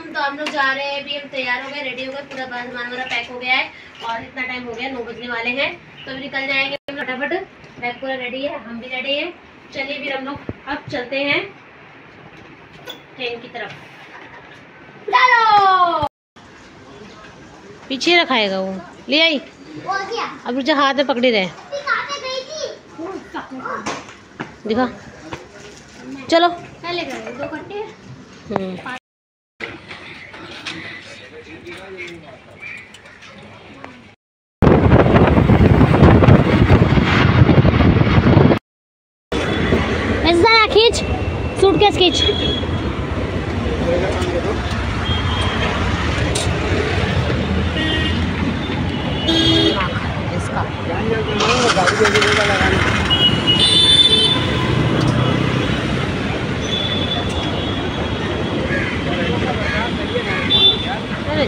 तो हम लोग जा रहे हैं। अभी हम तैयार हो गए, रेडी हो गए, पूरा बस हमारा पैक हो गया है और इतना टाइम हो गया, 9 बजने वाले हैं। तो अभी निकल जाएंगे फटाफट। बैग पूरा रेडी है, हम भी रेडी हैं। चलिए फिर हम लोग अब चलते हैं ट्रेन की तरफ। चलो पीछे रखाएगा वो, ले आई अब मुझे हाथ में पकड़ी रहे। दिखा चलो पहले कर 2 घंटे। ऐसा खींच, सूटकेस खींच। इसका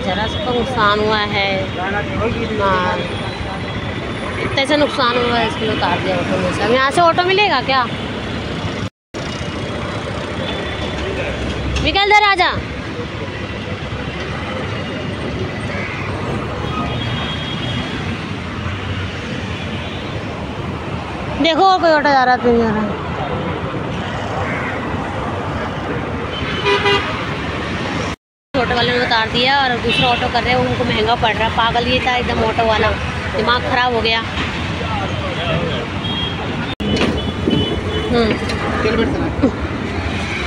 जरा सा नुकसान हुआ है, इतना सा नुकसान हुआ है, इसको उतार दिया ऑटो में से। यहाँ से ऑटो मिलेगा क्या? निकल दे राजा। देखो और कोई ऑटो जा रहा है, नहीं जा रहा। ऑटो वाले ने उतार दिया और दूसरा ऑटो कर रहे हैं, उनको महंगा पड़ रहा है। पागल ये था एकदम ऑटो वाला, दिमाग खराब हो गया।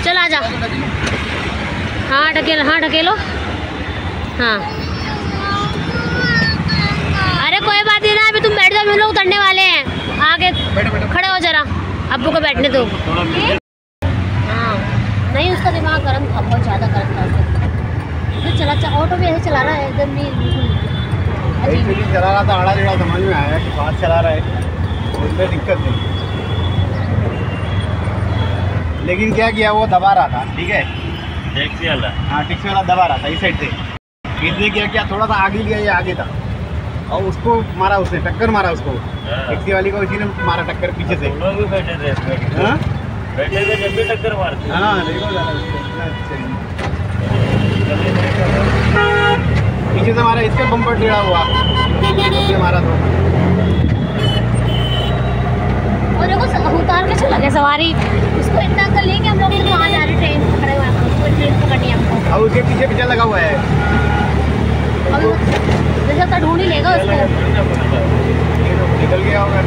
चल आजा। हाँ ढकेलो। हाँ अरे कोई बात नहीं ना, अभी तुम बैठ जाओ, हम लोग उतरने वाले हैं। आगे खड़े हो जरा, अब्बू को बैठने दो। हाँ नहीं, उसका दिमाग गर्म था, बहुत ज़्यादा गर्म था। चला ऑटो भी ऐसे चला रहा है एकदम नहीं चला रहा था, आड़ा टेढ़ा समझ में आया कि फास्ट चला रहा है, उसमें दिक्कत नहीं। लेकिन क्या किया, वो दबा रहा था, ठीक है, टैक्सी वाला। हाँ टैक्सी वाला दबा रहा था इस साइड से। इसने क्या किया, थोड़ा सा आगे लिया, ये आगे था और उसको मारा, उसने टक्कर मारा उसको, टैक्सी वाली को इसी ने मारा टक्कर पीछे से। लोग भी बैठे थे बैठे थे जब भी टक्कर मारते। हाँ देखो पीछे से मारा, इसका बम्पर टेढ़ा हुआ, मारा तो। और देखो उतार के चला गया सवारी, उसको इतना कर लेंगे हम लोग। वहाँ जा रहे ट्रेन पकड़े हुए, हमको ट्रेन पकड़नी है हमको। अब उसके पीछे लगा हुआ है, जैसे तक ढूंढ ही लेगा उसको। निकल गया होगा।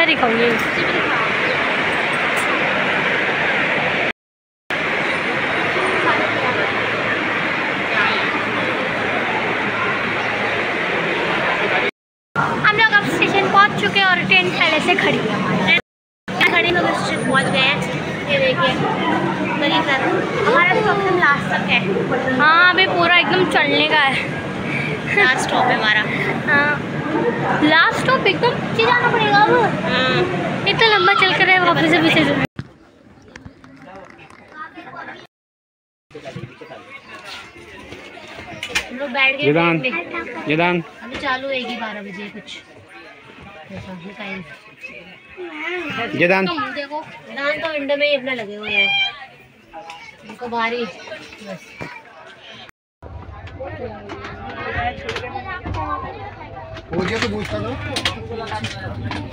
दिखाऊंगी हम लोग अब स्टेशन पहुंच चुके हैं और ट्रेन पहले से खड़ी है हमारी। खड़ी लोग स्टेशन पहुंच गए हैं। ये देखिए करीब हमारा एकदम लास्ट तक है। हाँ अभी पूरा एकदम चलने का है, लास्ट स्टॉप है हमारा। हाँ लास्ट स्टॉप एकदम पीछे जाना पड़ेगा अब। इतना लंबा चल कर है, वापस से पीछे हम लोग बैठ गए। निदान अभी चालू होगी 12 बजे कुछ जदान। देखो जदान तो विंडो में ही अपना लगे हुए हैं, उनको बारी बस।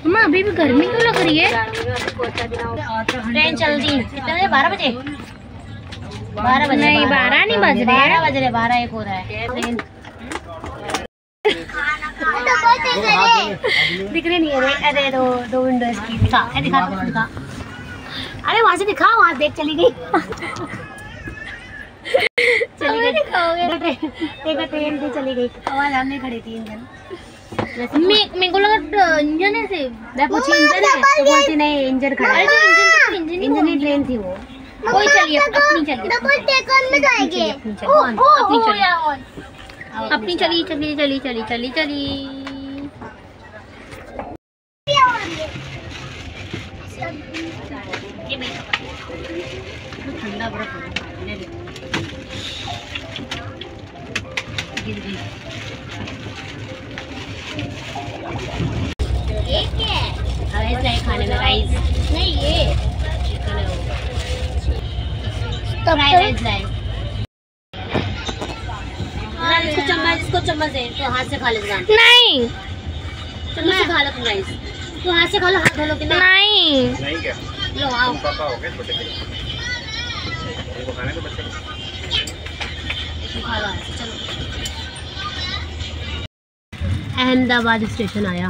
माँ अभी भी गर्मी क्यों लग रही है? ट्रेन चल रही कितने 12 बजे? 12 बजे नहीं, 12 नहीं बज रहे, 12 बज रहे, 12 1 हो रहा है। ट्रेन दिख रही नहीं है। अरे दो विंडोज की दिखा, दिखा। अरे वहाँ से दिखा, वहाँ देख चली गई। ट्रेन भी चली गई, आवाज हमने खड़ी थी। इंजन मेरे को लगा इंजन है से, मैं पूछी इंजन है तो बोलती नहीं इंजन खड़ा है। इंजन ही ट्रेन थी वो। कोई चलिए अपनी चलिए, अपनी चली। ये क्या है? राइस नहीं खाने में, राइस नहीं, ये चिकन है वो। राइस लाए। इसको चम्मच दे, तो हाथ से खा ले। नहीं, चम्मच से खा लो तुम राइस। तो हाथ से खा लो, हाथ धो लो कि नहीं? नहीं क्या? लो आओ। पापा हो गए छोटे छोटे, इनको खाने को बच्चे खा लो, चलो। अहमदाबाद स्टेशन आया।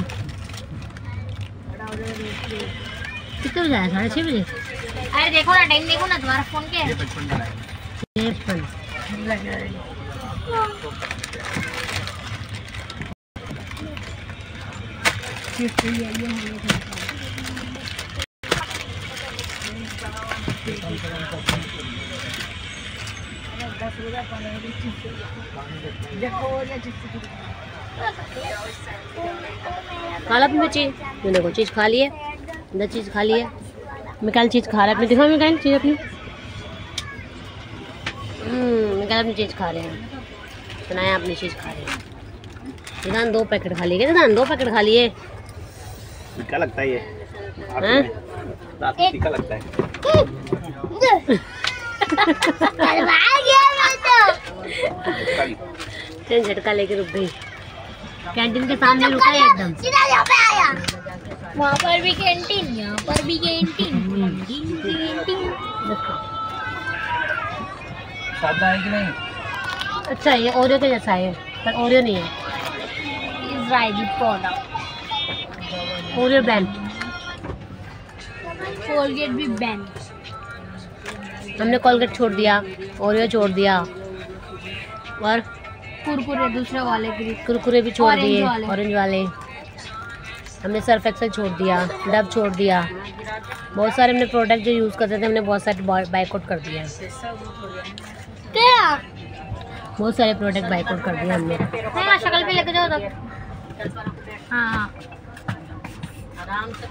कितने बजे आया? 6:30 बजे। अरे देखो ना, टाइम देखो ना तुम्हारा फोन के। 55। खाला अपनी चीज, मैंने को चीज खा ली है, अंदर चीज खा ली है। मिकाल चीज खा रहा है अपनी, दिखा मिकाल चीज अपनी। मिकाल अपनी चीज खा रहे हैं, सुनाया अपनी चीज खा रहे हैं। निदान 2 पैकेट खा लिए, निदान 2 पैकेट खा लिए। क्या लगता है ये? रात को तीखा लगता है। ट्रेन झटका लेके रुक गई, कैंटीन के सामने रुका है एकदम। वहाँ पर भी कैंटीन, यहाँ पर भी कैंटीन। सादा है कि नहीं? अच्छा, ये ओरियो के जैसा है, पर ओरियो नहीं है। ओरियो ब्रांड, कोलगेट भी बैन। हमने कोलगेट छोड़ दिया, ओरियो छोड़ दिया, और कुरकुरे दूसरे वाले कुरकुरे भी छोड़ दिए, ऑरेंज वाले। हमने सर्फ एक्सेल छोड़ दिया, डब छोड़ दिया। बहुत सारे हमने प्रोडक्ट जो यूज़ करते थे, हमने बहुत सारे बाइकआउट कर दिया। क्या? बहुत सारे प्रोडक्ट बाइकआउट कर दिए हमने। हाँ, शक्ल पे लेके जाओ तब। हाँ, आराम से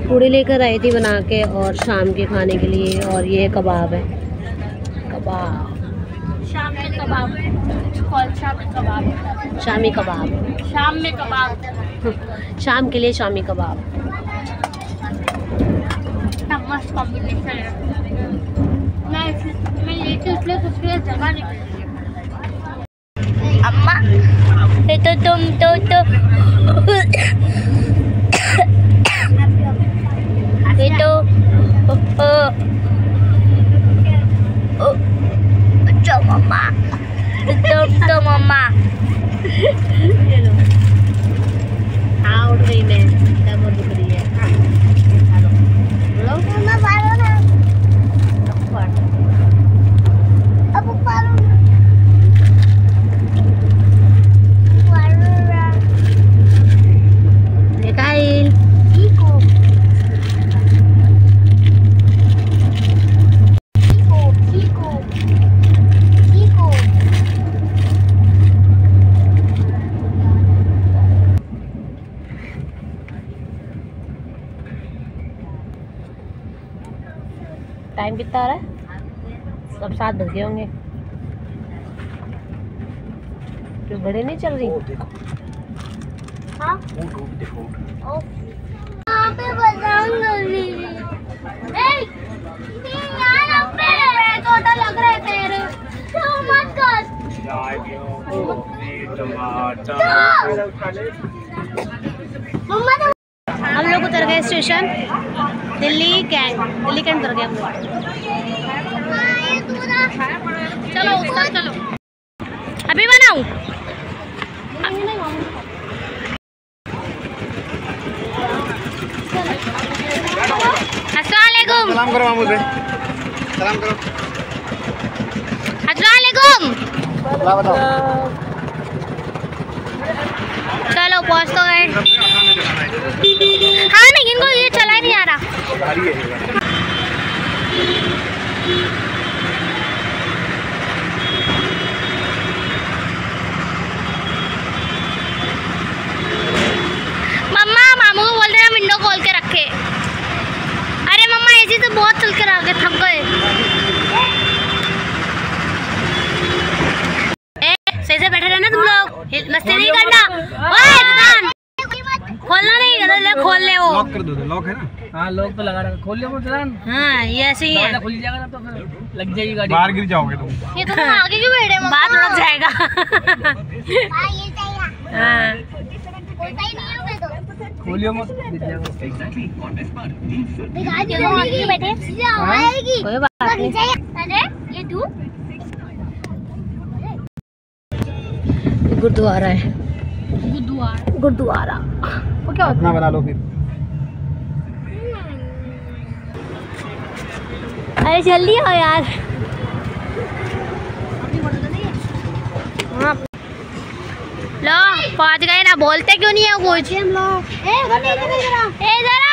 पूड़ी लेकर आई थी बना के, और शाम के खाने के लिए। और ये कबाब है, कबाब, शाम में कबाब, शामी कबाब, शाम में कबाब, शाम के लिए शामी कबाब। मस्त कॉम्बिनेशन है। मैं लेती इसलिए दूसरी जगह नहीं। अम्मा तो तुम तो मम्मा तो मम्मा उठ गई मैं, तब दुख रही है। टाइम कितना आ रहा है? सब 7 बज गए होंगे। जो घड़ी नहीं चल रही? हाँ? छोटा लग रहा है तेरे, तो मत कर। हम लोग उतर गए स्टेशन, दिल्ली कैंट उतर गए हम लोग। चलो ऊपर चलो, अभी बनाऊं? अस्सलाम वालेकुम। सलाम करो मामू से, सलाम करो। अस्सलाम वालेकुम। बताओ। चलो पहुंच तो गए। हाँ नहीं, इनको ये चला ही नहीं आ रहा। मम्मा, मामू को बोल देना विंडो खोल के रखे। अरे जबरदस्ती नहीं करना। ओए खोलना नहीं, ले खोल ले। वो लॉक कर दो, लॉक है ना? हाँ लॉक तो लगा रखा, खोल ले वो चलान। हाँ ये ऐसे ही है, खुल जाएगा ना तो फिर लग जाएगी गाड़ी, बाहर गिर जाओगे तुम। ये तो आगे क्यों बैठे, बात उड़ जाएगा। हाँ खोलियो मत, गिर जाएगा। कोई बात नहीं। ये तू गुरुद्वारा है, गुरुद्वारा वो क्या होता अपना बना लो फिर। अरे जल्दी आओ यार। हाँ। लो पहुंच गए ना, बोलते क्यों नहीं है कुछ। ए जरा